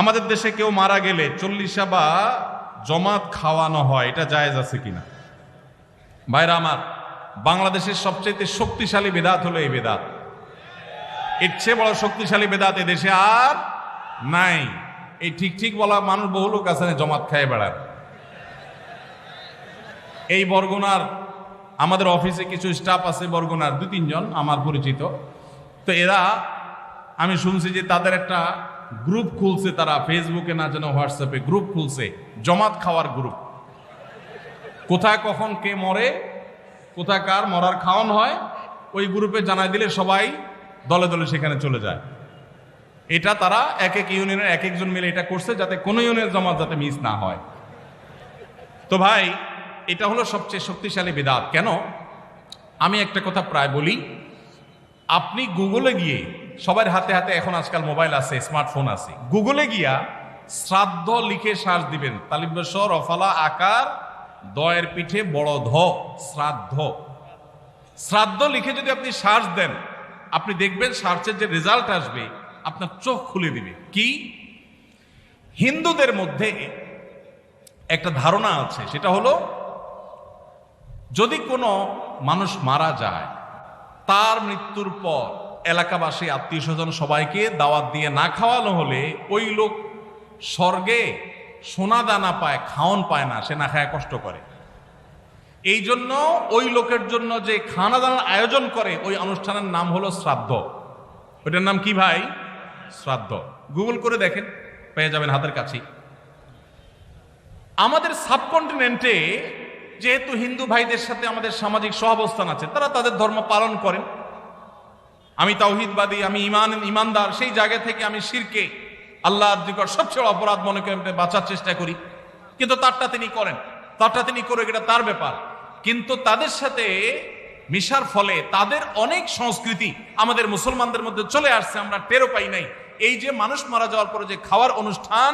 আমাদের দেশে কেউ মারা গেলে চল্লিশা বা জমাত খাওয়ানো হয়, এটা জায়েজ আছে কিনা? ভাইরা আমার, বাংলাদেশের সবচেয়ে শক্তিশালী বেদাত হলো এই বেদাত। এর চেয়ে বড় শক্তিশালী বেদাত এদেশে আর নাই। এই ঠিক ঠিক বলা মানুষ বহু লোক আছে জমাত খায় বেড়ায়। এই বরগুনার আমাদের অফিসে কিছু স্টাফ আছে, বরগুনার 2-3 জন আমার পরিচিত। তো এরা, আমি শুনছি যে তাদের একটা গ্রুপ খুলছে, তারা ফেসবুকে না যেন হোয়াটসঅ্যাপে গ্রুপ খুলছে, জমাত খাওয়ার গ্রুপ। কোথায় কখন কে মরে, কোথায় কার মরার খাওয়ান হয়, ওই গ্রুপে জানাই দিলে সবাই দলে দলে সেখানে চলে যায়। এটা তারা এক এক ইউনিয়নের এক একজন মিলে এটা করছে, যাতে কোনো ইউনিয়নের জমাত যাতে মিস না হয়। তো ভাই, এটা হলো সবচেয়ে শক্তিশালী বিদআত। কেন? আমি একটা কথা প্রায় বলি, আপনি গুগলে গিয়ে, সবার হাতে হাতে এখন আজকাল মোবাইল আছে, স্মার্টফোন আছে, গুগলে গিয়া শ্রাদ্ধ লিখে সার্চ দিবেন, তালিব্যস রফালা আকার দয়ের পিঠে বড় ধ, শ্রাদ্ধ। শ্রাদ্ধ লিখে যদি আপনি সার্চ দেন, আপনি দেখবেন সার্চের যে রেজাল্ট আসবে আপনার চোখ খুলে দিবে। কি? হিন্দুদের মধ্যে একটা ধারণা আছে, সেটা হলো যদি কোনো মানুষ মারা যায়, তার মৃত্যুর পর এলাকাবাসী আত্মীয় স্বজন সবাইকে দাওয়াত দিয়ে না খাওয়ানো হলে ওই লোক স্বর্গে সোনা দানা পায়, খাওন পায় না, সে না খায় কষ্ট করে। এই জন্য ওই লোকের জন্য যে খানা দানার আয়োজন করে, ওই অনুষ্ঠানের নাম হলো শ্রাদ্ধ। ওইটার নাম কি ভাই? শ্রাদ্ধ। গুগল করে দেখেন, পেয়ে যাবেন হাতের কাছে। আমাদের সাবকন্টিনেন্টে যেহেতু হিন্দু ভাইদের সাথে আমাদের সামাজিক সহাবস্থান আছে, তারা তাদের ধর্ম পালন করেন। আমি তাওহীদবাদী, আমি ইমানদার, সেই জায়গা থেকে আমি শিরকে, আল্লাহর নিকট সবচেয়ে অপরাধ মনে করে বাঁচার চেষ্টা করি। কিন্তু তারটা তিনি করেন, তারটা তিনি করে, এটা তার ব্যাপার। কিন্তু তাদের সাথে মিশার ফলে তাদের অনেক সংস্কৃতি আমাদের মুসলমানদের মধ্যে চলে আসছে, আমরা টেরও পাই নাই। এই যে মানুষ মারা যাওয়ার পরে যে খাওয়ার অনুষ্ঠান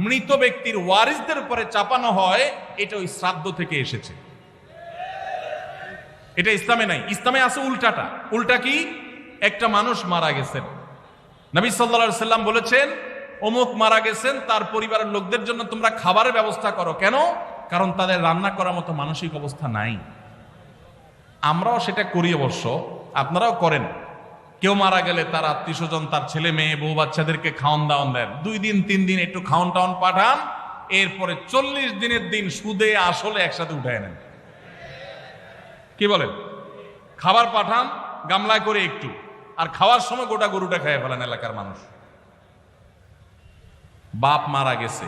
মৃত ব্যক্তির ওয়ারিসদের উপরে চাপানো হয়, এটা ওই শ্রাদ্ধ থেকে এসেছে। এটা ইসলামে নাই। ইসলামে আছে উল্টাটা। উল্টা কি? একটা মানুষ মারা গেছেন, নবী সাল্লাল্লাহু আলাইহি সাল্লাম বলেছেন অমুক মারা গেছেন, তার পরিবারের লোকদের জন্য তোমরা খাবারের ব্যবস্থা করো। কেন? কারণ তাদের রান্না করার মতো মানসিক অবস্থা নাই। আমরাও সেটা করি, অবশ্য আপনারাও করেন। কেউ মারা গেলে তার আত্মীয় স্বজন, তার ছেলে মেয়ে বউ বাচ্চাদেরকে খাওয়ান দাওয়ান দেন, 2 দিন 3 দিন একটু খাওয়ান টাওয়ান পাঠান, এরপরে 40 দিনের দিন সুদে আসলে একসাথে উঠায় নেন। কি বলেন? খাবার পাঠান গামলায় করে একটু, আর খাওয়ার সময় গোটা গরুটা খেয়ে ফেলেন এলাকার মানুষ। বাপ মারা গেছে,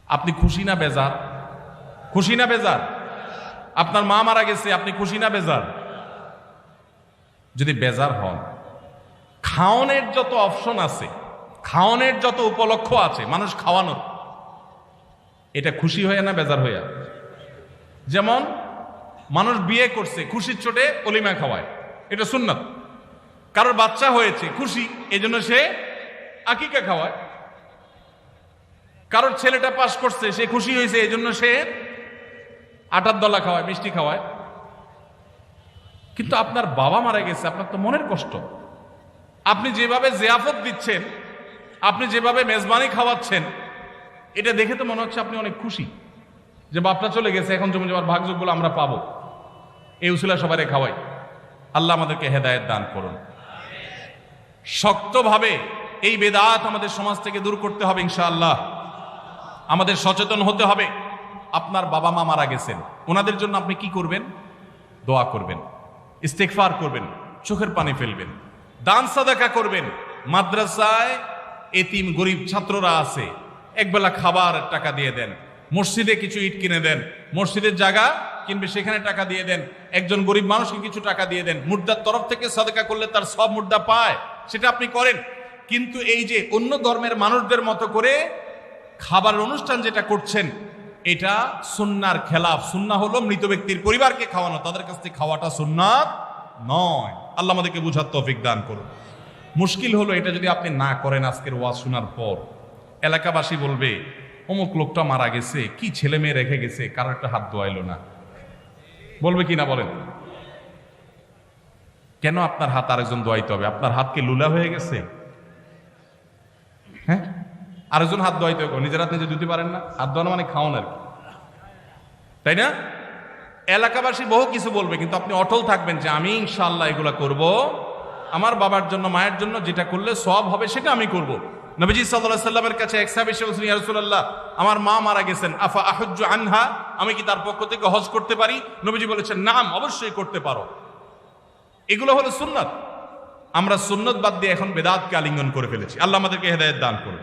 আপনি খুশি না বেজার? খুশি না বেজার? আপনার মা মারা গেছে, আপনি খুশি না বেজার? যদি বেজার হন, খাওয়ানোর যত অপশন আছে, খাওয়ানোর যত উপলক্ষ আছে মানুষ খাওয়ানোর, এটা খুশি হয়ে না বেজার হইয়া? যেমন মানুষ বিয়ে করছে, খুশির চোটে অলিমা খাওয়ায়, এটা সুন্নাত। কারোর বাচ্চা হয়েছে, খুশি, এজন্য সে আকিকা খাওয়ায়। কারোর ছেলেটা পাস করছে, সে খুশি হয়েছে, এজন্য সে আটার দলা খাওয়ায়, মিষ্টি খাওয়ায়। কিন্তু আপনার বাবা মারা গেছে, আপনার তো মনের কষ্ট। আপনি যেভাবে জিয়াফত দিচ্ছেন, আপনি যেভাবে মেজবানি খাওয়াচ্ছেন, এটা দেখে তো মনে হচ্ছে আপনি অনেক খুশি যে বাপটা চলে গেছে, এখন জমি জমার ভাগযোগগুলো আমরা পাবো। এই উসিলা সবাই খাওয়াই। আল্লাহ আমাদেরকে হেদায়েত দান করুন। শক্তভাবে এই বেদাত আমাদের সমাজ থেকে দূর করতে হবে ইনশাআল্লাহ। আমাদের সচেতন হতে হবে। আপনার বাবা মা মারা গেছেন, ওনাদের জন্য আপনি কি করবেন? দোয়া করবেন, ইস্তেগফার করবেন, চোখের পানি ফেলবেন, দান সাদাকা করবেন। মাদ্রাসায় এতিম গরিব ছাত্ররা আছে, একবেলা খাবার টাকা দিয়ে দেন। মসজিদে কিছু ইট কিনে দেন, মসজিদের জায়গা কিনবে, সেখানে টাকা দিয়ে দেন। একজন গরিব মানুষকে কিছু টাকা দিয়ে দেন। মুর্দার তরফ থেকে সাদাকা করলে তার সব মুর্দা পায়, সেটা আপনি করেন। কিন্তু এই যে অন্য ধর্মের মানুষদের মতো করে খাবার অনুষ্ঠান যেটা করছেন, এটা সুন্নাহর খেলাফ। সুন্নাহ হলো মৃত ব্যক্তির পরিবারকে খাওয়ানো, তাদের কাছ থেকে খাওয়াটা সুন্নাত নয়। আল্লাহ আমাদেরকে বুঝার তৌফিক দান করুন। মুশকিল হলো এটা যদি আপনি না করেন, আজকের ওয়াজ শোনার পর এলাকাবাসী বলবে অমুক লোকটা মারা গেছে, কি ছেলে মেয়ে রেখে গেছে, কারো একটা হাত ধোয়াইলো না। বলবে কি না বলেন? কেন আপনার হাত আরেকজন ধোয়াইতে হবে? আপনার হাত কি লুলা হয়ে গেছে? হ্যাঁ, আরেকজন হাত ধোয়াইতে হবে, নিজের হাত নিজে ধুতে পারেন না? হাত ধোয়ানো মানে খাওয়ান আর কি, তাই না? এলাকাবাসী বহু কিছু বলবে, কিন্তু আপনি অটল থাকবেন যে আমি ইনশাআল্লাহ এগুলা করব, আমার বাবার জন্য মায়ের জন্য যেটা করলে সওয়াব হবে সেটা আমি করব। নবীজি সাল্লাল্লাহু আলাইহি সাল্লামের কাছে এক সাহাবী এসে বলছেন, ইয়া রাসূলুল্লাহ, আমার মা মারা গেছেন, আফা আহুজ্জু আনহা, আমি কি তার পক্ষ থেকে হজ করতে পারি? নবীজি বলেছেন, নাম, অবশ্যই করতে পারো। এগুলো হলো সুন্নাত। আমরা সুন্নাত বাদ দিয়ে এখন বেদাতকে আলিঙ্গন করে ফেলেছি। আল্লাহ আমাদেরকে হেদায়েত দান করুন।